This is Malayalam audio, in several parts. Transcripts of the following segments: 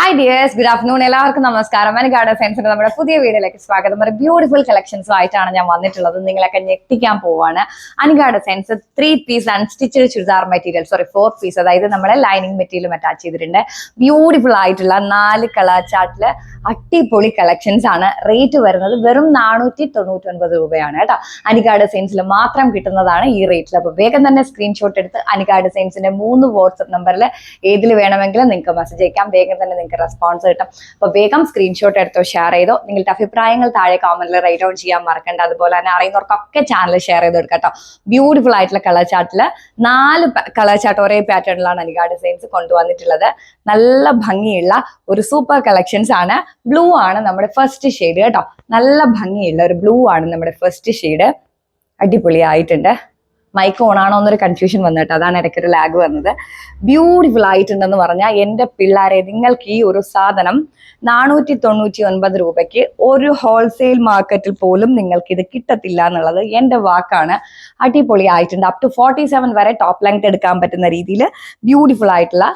Hi dears, good afternoon. എല്ലാവർക്കും നമസ്കാരം. അനികാഡ് സെൻസിന്റെ നമ്മുടെ പുതിയ വീഡിയോയിലേക്ക് സ്വാഗതം. ഒരു ബ്യൂട്ടിഫുൾ കളക്ഷൻസും ആയിട്ടാണ് ഞാൻ വന്നിട്ടുള്ളത്. നിങ്ങളൊക്കെ ഞെട്ടിക്കാൻ പോവാണ്. അനികാഡ് സെൻസ് 3 piece unstitched churidar material, 4 piece, അതായത് നമ്മളെ ലൈനിങ് മെറ്റീരിയലും അറ്റാച്ച് ചെയ്തിട്ടുണ്ട്. ബ്യൂട്ടിഫുൾ ആയിട്ടുള്ള 4 കളർ ചാർട്ടില് അടിപൊളി കളക്ഷൻസ് ആണ്. റേറ്റ് വരുന്നത് വെറും 499 രൂപയാണ് കേട്ടോ. അനികാഡ് സെൻസിൽ മാത്രം കിട്ടുന്നതാണ് ഈ റേറ്റിൽ. അപ്പോൾ വേഗം തന്നെ സ്ക്രീൻഷോട്ട് എടുത്ത് അനികാഡ് സെൻസിന്റെ 3 വാട്സ്ആപ്പ് നമ്പറിൽ ഏതിൽ വേണമെങ്കിലും നിങ്ങൾക്ക് മെസ്സേജ് അയക്കാം. വേഗം തന്നെ നിങ്ങൾക്ക് റെസ്പോൺസ് കിട്ടും. അപ്പോൾ വേഗം സ്ക്രീൻഷോട്ട് എടുത്തോ, ഷെയർ ചെയ്തോ. നിങ്ങളുടെ അഭിപ്രായങ്ങൾ താഴെ കമന്റിൽ റൈറ്റ് ഡൗൺ ചെയ്യാൻ മറക്കണ്ട. അതുപോലെ തന്നെ അറിയുന്നവർക്കൊക്കെ ചാനൽ ഷെയർ ചെയ്ത് കൊടുക്കാം കേട്ടോ. ബ്യൂട്ടിഫുൾ ആയിട്ടുള്ള കളർ ചാർട്ടിൽ 4 കളർ ചാർട്ട് ഒരേ പാറ്റേണിലാണ് അനികാഡ് സെയിൻസ് കൊണ്ടുവന്നിട്ടുള്ളത്. നല്ല ഭംഗിയുള്ള ഒരു സൂപ്പർ കളക്ഷൻസ് ആണ്. ബ്ലൂ ആണ് നമ്മുടെ ഫസ്റ്റ് ഷെയ്ഡ് കേട്ടോ. നല്ല ഭംഗിയുള്ള ഒരു ബ്ലൂ ആണ് നമ്മുടെ ഫസ്റ്റ് ഷെയ്ഡ്. അടിപൊളിയായിട്ടുണ്ട്. മൈക്ക് ഓണാണോ എന്നൊരു കൺഫ്യൂഷൻ വന്നു കേട്ടോ, അതാണ് ഇടയ്ക്കൊരു ലാഗ് വന്നത്. ബ്യൂട്ടിഫുൾ ആയിട്ടുണ്ടെന്ന് പറഞ്ഞാൽ എൻ്റെ പിള്ളേരെ, നിങ്ങൾക്ക് ഈ ഒരു സാധനം 499 രൂപയ്ക്ക് ഒരു ഹോൾസെയിൽ മാർക്കറ്റിൽ പോലും നിങ്ങൾക്ക് ഇത് കിട്ടത്തില്ല എന്നുള്ളത് എൻ്റെ വാക്കാണ്. അടിപൊളി ആയിട്ടുണ്ട്. അപ് ടു 47 വരെ ടോപ്പ് ലെങ്ത് എടുക്കാൻ പറ്റുന്ന രീതിയിൽ ബ്യൂട്ടിഫുൾ ആയിട്ടുള്ള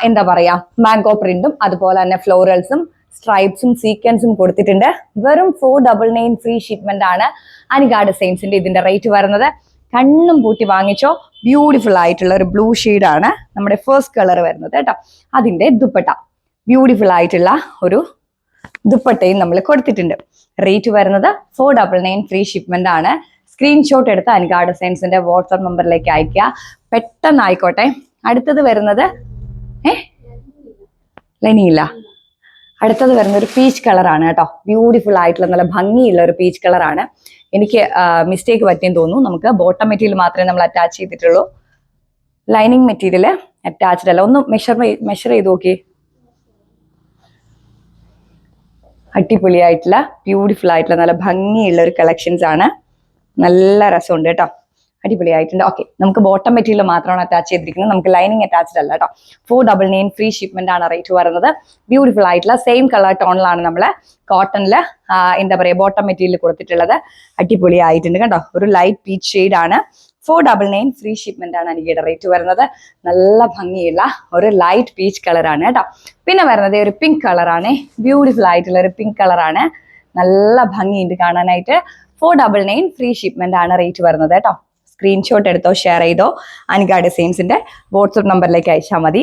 എന്താ പറയുക, മാംഗോ പ്രിന്റും അതുപോലെ തന്നെ ഫ്ലോറൽസും സ്ട്രൈപ്സും സീക്വൻസും കൊടുത്തിട്ടുണ്ട്. വെറും 499 ഫ്രീ ഷിപ്മെന്റ് ആണ് അനികാഡ് സെയിൻസിന്റെ ഇതിന്റെ റേറ്റ് വരുന്നത്. കണ്ണും പൂട്ടി വാങ്ങിച്ചോ. ബ്യൂട്ടിഫുൾ ആയിട്ടുള്ള ഒരു ബ്ലൂ ആണ് നമ്മുടെ ഫസ്റ്റ് കളർ വരുന്നത് കേട്ടോ. അതിന്റെ ദുപ്പട്ട ബ്യൂട്ടിഫുൾ ആയിട്ടുള്ള ഒരു ദുപ്പട്ടയും നമ്മൾ കൊടുത്തിട്ടുണ്ട്. റേറ്റ് വരുന്നത് 499 ഫ്രീ ഷിപ്മെന്റ് ആണ്. സ്ക്രീൻഷോട്ട് എടുത്ത് അനികാഡ് സെയിൻസിന്റെ വാട്സ്ആപ്പ് നമ്പറിലേക്ക് അയക്കുക. പെട്ടെന്ന് ആയിക്കോട്ടെ. അടുത്തത് വരുന്നത് ലനിയില്ല. അടുത്തത് വരുന്ന ഒരു പീച്ച് കളറാണ് കേട്ടോ. ബ്യൂട്ടിഫുൾ ആയിട്ടുള്ള നല്ല ഭംഗിയുള്ള ഒരു പീച്ച് കളറാണ്. എനിക്ക് മിസ്റ്റേക്ക് പറ്റിയെന്ന് തോന്നുന്നു. നമുക്ക് ബോട്ടം മെറ്റീരിയൽ മാത്രമേ നമ്മൾ അറ്റാച്ച് ചെയ്തിട്ടുള്ളൂ. ലൈനിങ് മെറ്റീരിയൽ അറ്റാച്ച്ഡ് അല്ല. ഒന്ന് മെഷർ ചെയ്ത് നോക്കി. അടിപൊളിയായിട്ടുള്ള ബ്യൂട്ടിഫുൾ ആയിട്ടുള്ള നല്ല ഭംഗിയുള്ള ഒരു കളക്ഷൻസ് ആണ്. നല്ല രസമുണ്ട് കേട്ടോ. അടിപൊളിയായിട്ടുണ്ട്. ഓക്കെ, നമുക്ക് ബോട്ടം മെറ്റീരിയൽ മാത്രമാണ് അറ്റാച്ച് ചെയ്തിരിക്കുന്നത്. നമുക്ക് ലൈനിങ് അറ്റാച്ച്ഡ് അല്ല കേട്ടോ. 499 ഫ്രീ ഷിപ്മെന്റ് ആണ് റേറ്റ് വരുന്നത്. ബ്യൂട്ടിഫുൾ ആയിട്ടുള്ള സെയിം കളർ ടോണിലാണ് നമ്മൾ കോട്ടണിൽ എന്താ പറയുക ബോട്ടം മെറ്റീരിയൽ കൊടുത്തിട്ടുള്ളത്. അടിപൊളിയായിട്ടുണ്ട് കേട്ടോ. ഒരു ലൈറ്റ് പീച്ച് ഷെയ്ഡ് ആണ്. 499 ഫ്രീ ഷിപ്മെന്റ് ആണ് എനിക്ക് റേറ്റ് വരുന്നത്. നല്ല ഭംഗിയുള്ള ഒരു ലൈറ്റ് പീച്ച് കളറാണ് കേട്ടോ. പിന്നെ വരുന്നത് ഒരു പിങ്ക് കളറാണ്. ബ്യൂട്ടിഫുൾ ആയിട്ടുള്ള ഒരു പിങ്ക് കളറാണ്. നല്ല ഭംഗിയുണ്ട് കാണാനായിട്ട്. 499 ഫ്രീ ഷിപ്മെന്റ് ആണ് റേറ്റ് വരുന്നത് കേട്ടോ. സ്ക്രീൻഷോട്ട് എടുത്തോ, ഷെയർ ചെയ്തോ. അനികാഡ് സെയിൻസിന്റെ വാട്സ്ആപ്പ് നമ്പറിലേക്ക് അയച്ചാൽ മതി.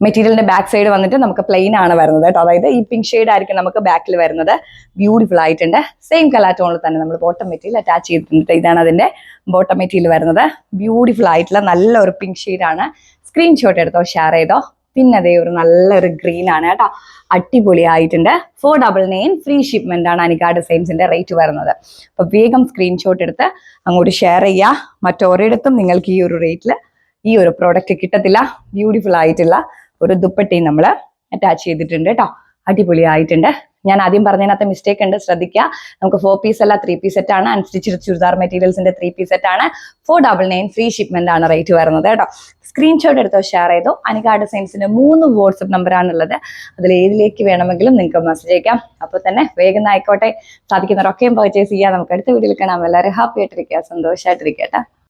മെറ്റീരിയലിന്റെ ബാക്ക് സൈഡ് വന്നിട്ട് നമുക്ക് പ്ലെയിൻ ആണ് വരുന്നത് കേട്ടോ. അതായത് ഈ പിങ്ക് ഷെയ്ഡ് ആയിരിക്കും നമുക്ക് ബാക്കിൽ വരുന്നത്. ബ്യൂട്ടിഫുൾ ആയിട്ടുണ്ട്. സെയിം കളർ ടോണിൽ തന്നെ നമ്മൾ ബോട്ടം മെറ്റീരിയൽ അറ്റാച്ച് ചെയ്തിട്ടുണ്ട്. ഇതാണ് അതിന്റെ ബോട്ടം മെറ്റീരിയൽ വരുന്നത്. ബ്യൂട്ടിഫുൾ ആയിട്ടുള്ള നല്ലൊരു പിങ്ക് ഷെയ്ഡാണ്. സ്ക്രീൻഷോട്ട് എടുത്തോ, ഷെയർ ചെയ്തോ. പിന്നെ അതേ ഒരു നല്ലൊരു ഗ്രീൻ ആണ് കേട്ടോ. അടിപൊളിയായിട്ടുണ്ട്. 499 ഫ്രീ ഷിപ്മെന്റ് ആണ് അനികാഡ് സെയിൻസിന്റെ റേറ്റ് വരുന്നത്. അപ്പൊ വേഗം സ്ക്രീൻഷോട്ട് എടുത്ത് അങ്ങോട്ട് ഷെയർ ചെയ്യുക. മറ്റൊരിടത്തും നിങ്ങൾക്ക് ഈ ഒരു റേറ്റിൽ ഈ ഒരു പ്രോഡക്റ്റ് കിട്ടത്തില്ല. ബ്യൂട്ടിഫുൾ ആയിട്ടുള്ള ഒരു ദുപ്പട്ടയും നമ്മൾ അറ്റാച്ച് ചെയ്തിട്ടുണ്ട് കേട്ടോ. അടിപൊളിയായിട്ടുണ്ട്. ഞാൻ ആദ്യം പറഞ്ഞതിനകത്ത് മിസ്റ്റേക്ക് ഉണ്ട്, ശ്രദ്ധിക്കുക. നമുക്ക് 4 പീസ് അല്ല 3 പീസ് സെറ്റ് ആണ്. അൺസ്റ്റിച്ചഡ് ചുരിദാർ മെറ്റീരിയൽസിന്റെ 3 പീസ് സെറ്റ് ആണ്. 499 ഫ്രീ ഷിപ്മെന്റ് ആണ് റേറ്റ് വരുന്നത് കേട്ടോ. സ്ക്രീൻഷോട്ട് എടുത്തോ, ഷെയർ ചെയ്തോ. അനികാഡ് സെയിൻസിന്റെ 3 വാട്സ്ആപ്പ് നമ്പറാണുള്ളത്. അതിൽ ഏതിലേക്ക് വേണമെങ്കിലും നിങ്ങൾക്ക് മെസ്സേജ് അയക്കാം. അപ്പോൾ തന്നെ വേഗം ആയിക്കോട്ടെ. സാധിക്കുന്നവരൊക്കെയും പർച്ചേസ് ചെയ്യാം. നമുക്ക് അടുത്ത വീഡിയോയിൽ കാണാം. എല്ലാവരും ഹാപ്പി ആയിട്ടിരിക്കുക, സന്തോഷമായിട്ടിരിക്കട്ടെ.